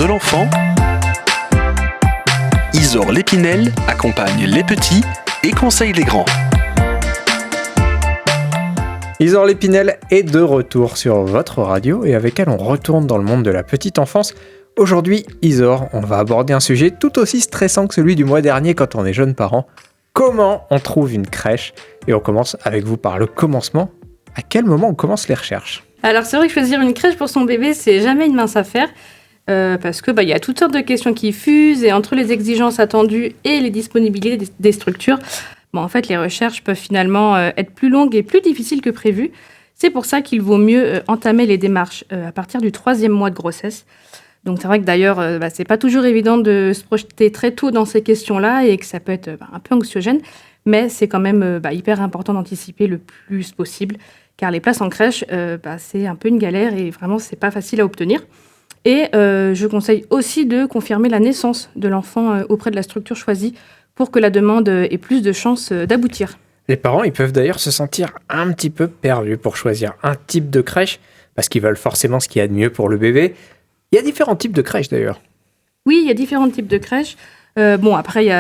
de l'enfant, Isor Lépinel accompagne les petits et conseille les grands. Isor Lépinel est de retour sur votre radio et avec elle on retourne dans le monde de la petite enfance. Aujourd'hui, Isor, on va aborder un sujet tout aussi stressant que celui du mois dernier quand on est jeune parent. Comment on trouve une crèche? Et on commence avec vous par le commencement. À quel moment on commence les recherches? Alors c'est vrai que choisir une crèche pour son bébé, c'est jamais une mince affaire. Parce que y a toutes sortes de questions qui fusent et entre les exigences attendues et les disponibilités des structures, en fait les recherches peuvent finalement être plus longues et plus difficiles que prévu. C'est pour ça qu'il vaut mieux entamer les démarches à partir du 3e mois de grossesse. Donc c'est vrai que d'ailleurs c'est pas toujours évident de se projeter très tôt dans ces questions-là et que ça peut être un peu anxiogène, mais c'est quand même hyper important d'anticiper le plus possible car les places en crèche c'est un peu une galère et vraiment c'est pas facile à obtenir. Et je conseille aussi de confirmer la naissance de l'enfant auprès de la structure choisie pour que la demande ait plus de chances d'aboutir. Les parents, ils peuvent d'ailleurs se sentir un petit peu perdus pour choisir un type de crèche, parce qu'ils veulent forcément ce qu'il y a de mieux pour le bébé. Il y a différents types de crèches d'ailleurs. Oui, il y a différents types de crèches. Après, il y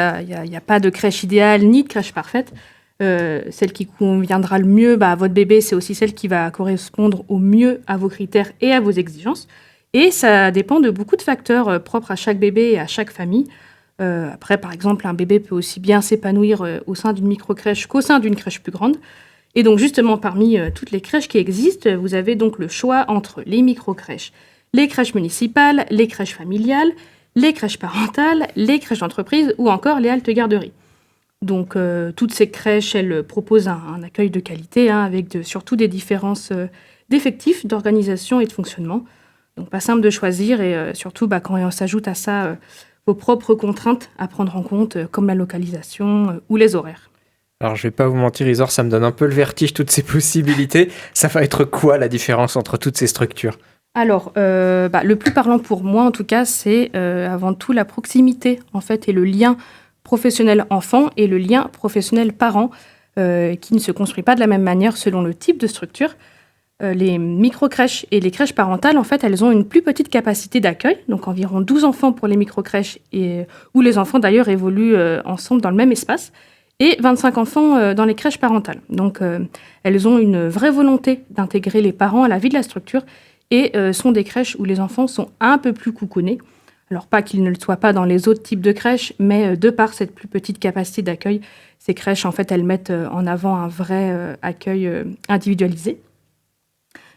a pas de crèche idéale ni de crèche parfaite. Celle qui conviendra le mieux à votre bébé, c'est aussi celle qui va correspondre au mieux à vos critères et à vos exigences. Et ça dépend de beaucoup de facteurs propres à chaque bébé et à chaque famille. Après, par exemple, un bébé peut aussi bien s'épanouir au sein d'une micro-crèche qu'au sein d'une crèche plus grande. Et donc, justement, parmi toutes les crèches qui existent, vous avez donc le choix entre les micro-crèches, les crèches municipales, les crèches familiales, les crèches parentales, les crèches d'entreprise ou encore les haltes garderies. Donc, toutes ces crèches, elles proposent un accueil de qualité avec surtout des différences d'effectifs, d'organisation et de fonctionnement. Donc, pas simple de choisir et surtout quand on s'ajoute à ça vos propres contraintes à prendre en compte, comme la localisation ou les horaires. Alors, je vais pas vous mentir, Isor, ça me donne un peu le vertige, toutes ces possibilités. Ça va être quoi la différence entre toutes ces structures? Alors, le plus parlant pour moi, en tout cas, c'est avant tout la proximité, en fait, et le lien professionnel-enfant et le lien professionnel-parent qui ne se construit pas de la même manière selon le type de structure. Les micro-crèches et les crèches parentales, en fait, elles ont une plus petite capacité d'accueil, donc environ 12 enfants pour les micro-crèches, où les enfants, d'ailleurs, évoluent ensemble dans le même espace, et 25 enfants dans les crèches parentales. Donc, elles ont une vraie volonté d'intégrer les parents à la vie de la structure, et sont des crèches où les enfants sont un peu plus coucounés. Alors, pas qu'ils ne le soient pas dans les autres types de crèches, mais de par cette plus petite capacité d'accueil, ces crèches, en fait, elles mettent en avant un vrai accueil individualisé.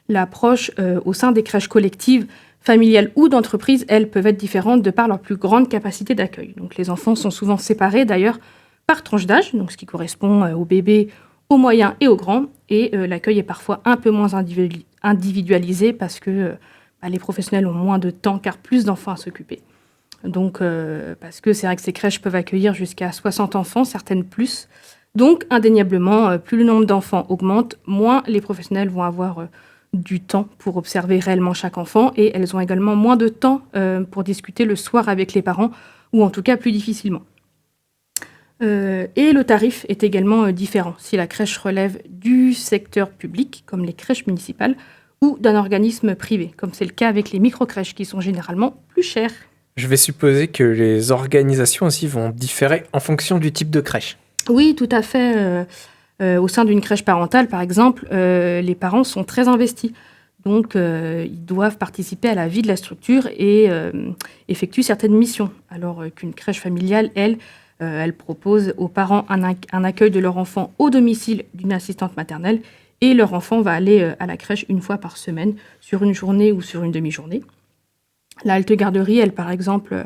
L'approche au sein des crèches collectives, familiales ou d'entreprises, elles peuvent être différentes de par leur plus grande capacité d'accueil. Donc les enfants sont souvent séparés d'ailleurs par tranche d'âge, donc ce qui correspond aux bébés, aux moyens et aux grands. Et l'accueil est parfois un peu moins individualisé parce que les professionnels ont moins de temps car plus d'enfants à s'occuper. Donc parce que c'est vrai que ces crèches peuvent accueillir jusqu'à 60 enfants, certaines plus. Donc indéniablement, plus le nombre d'enfants augmente, moins les professionnels vont avoir du temps pour observer réellement chaque enfant et elles ont également moins de temps pour discuter le soir avec les parents ou en tout cas plus difficilement. Et le tarif est également différent si la crèche relève du secteur public comme les crèches municipales ou d'un organisme privé comme c'est le cas avec les micro-crèches qui sont généralement plus chères. Je vais supposer que les organisations aussi vont différer en fonction du type de crèche. Oui, tout à fait. Au sein d'une crèche parentale, par exemple, les parents sont très investis. Donc, ils doivent participer à la vie de la structure et effectuent certaines missions. Alors qu'une crèche familiale, elle propose aux parents un accueil de leur enfant au domicile d'une assistante maternelle et leur enfant va aller à la crèche une fois par semaine, sur une journée ou sur une demi-journée. La halte garderie, elle, par exemple,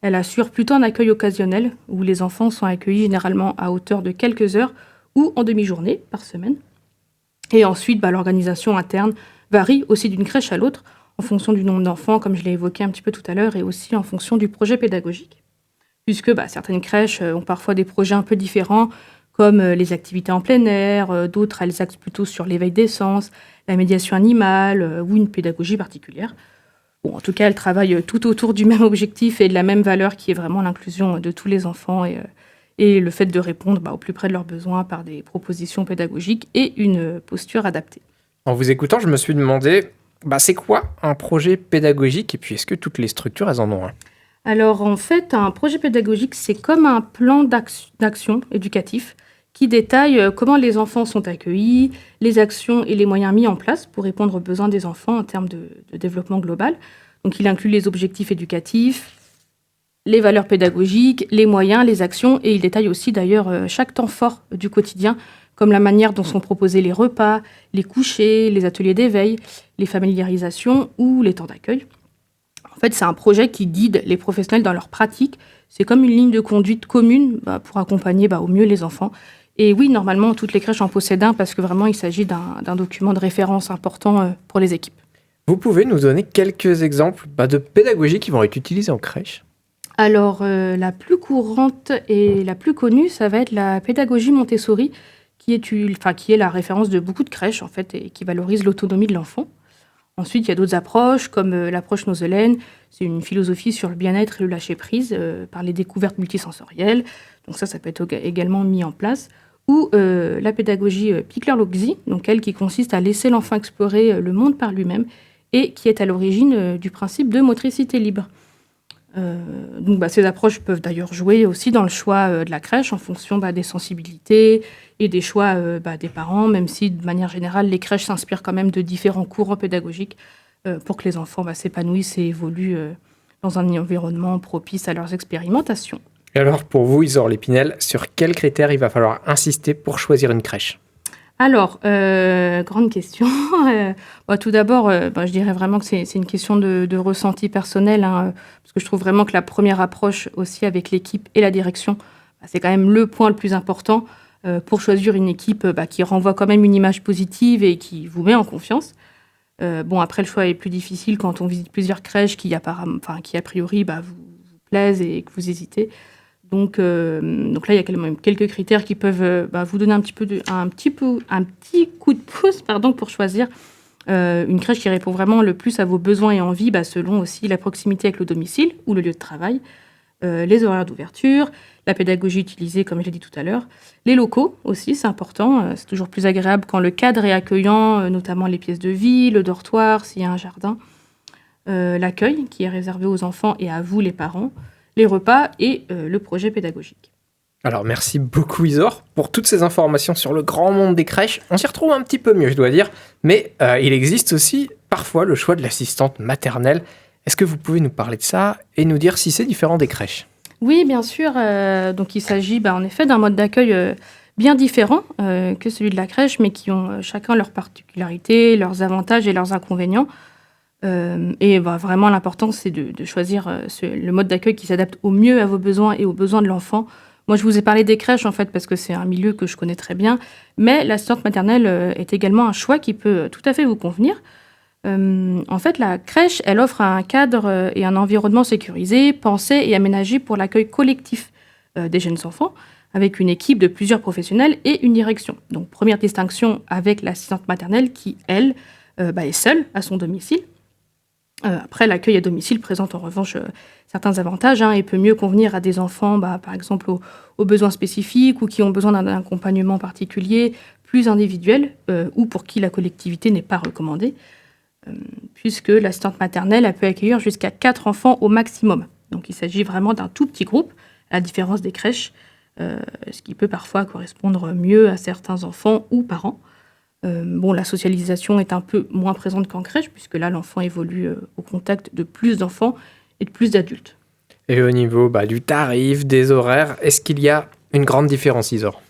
elle assure plutôt un accueil occasionnel où les enfants sont accueillis généralement à hauteur de quelques heures ou en demi-journée par semaine. Et ensuite, l'organisation interne varie aussi d'une crèche à l'autre en fonction du nombre d'enfants, comme je l'ai évoqué un petit peu tout à l'heure, et aussi en fonction du projet pédagogique. Puisque certaines crèches ont parfois des projets un peu différents, comme les activités en plein air, d'autres elles axent plutôt sur l'éveil des sens, la médiation animale ou une pédagogie particulière. Bon, en tout cas, elles travaillent tout autour du même objectif et de la même valeur qui est vraiment l'inclusion de tous les enfants et le fait de répondre au plus près de leurs besoins par des propositions pédagogiques et une posture adaptée. En vous écoutant, je me suis demandé, c'est quoi un projet pédagogique et puis est-ce que toutes les structures, elles en ont un? Alors, en fait, un projet pédagogique, c'est comme un plan d'action éducatif qui détaille comment les enfants sont accueillis, les actions et les moyens mis en place pour répondre aux besoins des enfants en termes de développement global. Donc, il inclut les objectifs éducatifs, les valeurs pédagogiques, les moyens, les actions, et il détaille aussi d'ailleurs chaque temps fort du quotidien, comme la manière dont sont proposés les repas, les couchers, les ateliers d'éveil, les familiarisations ou les temps d'accueil. En fait, c'est un projet qui guide les professionnels dans leur pratique. C'est comme une ligne de conduite commune pour accompagner au mieux les enfants. Et oui, normalement, toutes les crèches en possèdent un parce que vraiment, il s'agit d'un document de référence important pour les équipes. Vous pouvez nous donner quelques exemples de pédagogie qui vont être utilisées en crèche? Alors, la plus courante et la plus connue, ça va être la pédagogie Montessori, qui est la référence de beaucoup de crèches, en fait, et qui valorise l'autonomie de l'enfant. Ensuite, il y a d'autres approches, comme l'approche Noselène. C'est une philosophie sur le bien-être et le lâcher-prise par les découvertes multisensorielles. Donc ça peut être également mis en place. Ou la pédagogie Pikler-Loxi, donc elle qui consiste à laisser l'enfant explorer le monde par lui-même et qui est à l'origine du principe de motricité libre. Donc ces approches peuvent d'ailleurs jouer aussi dans le choix de la crèche en fonction des sensibilités et des choix des parents, même si de manière générale les crèches s'inspirent quand même de différents courants pédagogiques pour que les enfants s'épanouissent et évoluent dans un environnement propice à leurs expérimentations. Et alors pour vous, Isor Lépinel, sur quels critères il va falloir insister pour choisir une crèche? Alors, grande question. Tout d'abord, je dirais vraiment que c'est une question de ressenti personnel, parce que je trouve vraiment que la première approche aussi avec l'équipe et la direction, c'est quand même le point le plus important pour choisir une équipe qui renvoie quand même une image positive et qui vous met en confiance. Après, le choix est plus difficile quand on visite plusieurs crèches qui a priori vous plaisent et que vous hésitez. Donc là, il y a quand même quelques critères qui peuvent vous donner un petit coup de pouce pour choisir une crèche qui répond vraiment le plus à vos besoins et envies, selon aussi la proximité avec le domicile ou le lieu de travail, les horaires d'ouverture, la pédagogie utilisée, comme je l'ai dit tout à l'heure, les locaux aussi, c'est important. C'est toujours plus agréable quand le cadre est accueillant, notamment les pièces de vie, le dortoir, s'il y a un jardin, l'accueil qui est réservé aux enfants et à vous, les parents, les repas et le projet pédagogique. Alors merci beaucoup Isor pour toutes ces informations sur le grand monde des crèches. On s'y retrouve un petit peu mieux, je dois dire, mais il existe aussi parfois le choix de l'assistante maternelle. Est-ce que vous pouvez nous parler de ça et nous dire si c'est différent des crèches? Oui, bien sûr. Donc il s'agit en effet d'un mode d'accueil bien différent que celui de la crèche, mais qui ont chacun leurs particularités, leurs avantages et leurs inconvénients. Vraiment, l'important, c'est de choisir le mode d'accueil qui s'adapte au mieux à vos besoins et aux besoins de l'enfant. Moi, je vous ai parlé des crèches, en fait, parce que c'est un milieu que je connais très bien. Mais l'assistante maternelle est également un choix qui peut tout à fait vous convenir. En fait, la crèche, elle offre un cadre et un environnement sécurisé, pensé et aménagé pour l'accueil collectif des jeunes enfants, avec une équipe de plusieurs professionnels et une direction. Donc, première distinction avec l'assistante maternelle qui, elle, est seule à son domicile. Après, l'accueil à domicile présente en revanche certains avantages et peut mieux convenir à des enfants, par exemple, aux besoins spécifiques ou qui ont besoin d'un accompagnement particulier, plus individuel, ou pour qui la collectivité n'est pas recommandée, puisque l'assistante maternelle elle peut accueillir jusqu'à 4 enfants au maximum. Donc il s'agit vraiment d'un tout petit groupe, à la différence des crèches, ce qui peut parfois correspondre mieux à certains enfants ou parents. La socialisation est un peu moins présente qu'en crèche, puisque là, l'enfant évolue au contact de plus d'enfants et de plus d'adultes. Et au niveau du tarif, des horaires, est-ce qu'il y a une grande différence, Isor?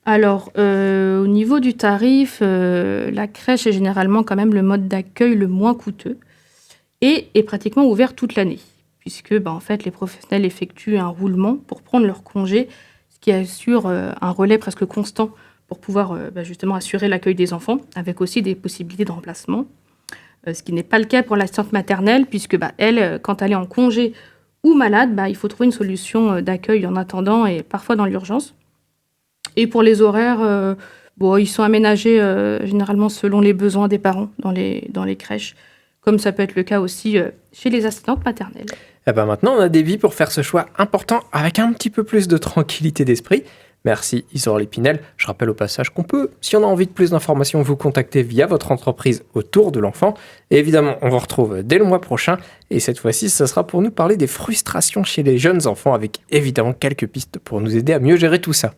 Alors, au niveau du tarif, la crèche est généralement quand même le mode d'accueil le moins coûteux et est pratiquement ouvert toute l'année, puisque en fait, les professionnels effectuent un roulement pour prendre leur congé, ce qui assure un relais presque constant pour pouvoir justement assurer l'accueil des enfants, avec aussi des possibilités de remplacement. Ce qui n'est pas le cas pour l'assistante maternelle, puisque elle, quand elle est en congé ou malade, il faut trouver une solution d'accueil en attendant et parfois dans l'urgence. Et pour les horaires, ils sont aménagés généralement selon les besoins des parents dans les crèches, comme ça peut être le cas aussi chez les assistantes maternelles. Maintenant, on a des vies pour faire ce choix important avec un petit peu plus de tranquillité d'esprit. Merci Isor Lépinel. Je rappelle au passage qu'on peut, si on a envie de plus d'informations, vous contacter via votre entreprise autour de l'enfant. Et évidemment, on vous retrouve dès le mois prochain. Et cette fois-ci, ce sera pour nous parler des frustrations chez les jeunes enfants avec évidemment quelques pistes pour nous aider à mieux gérer tout ça.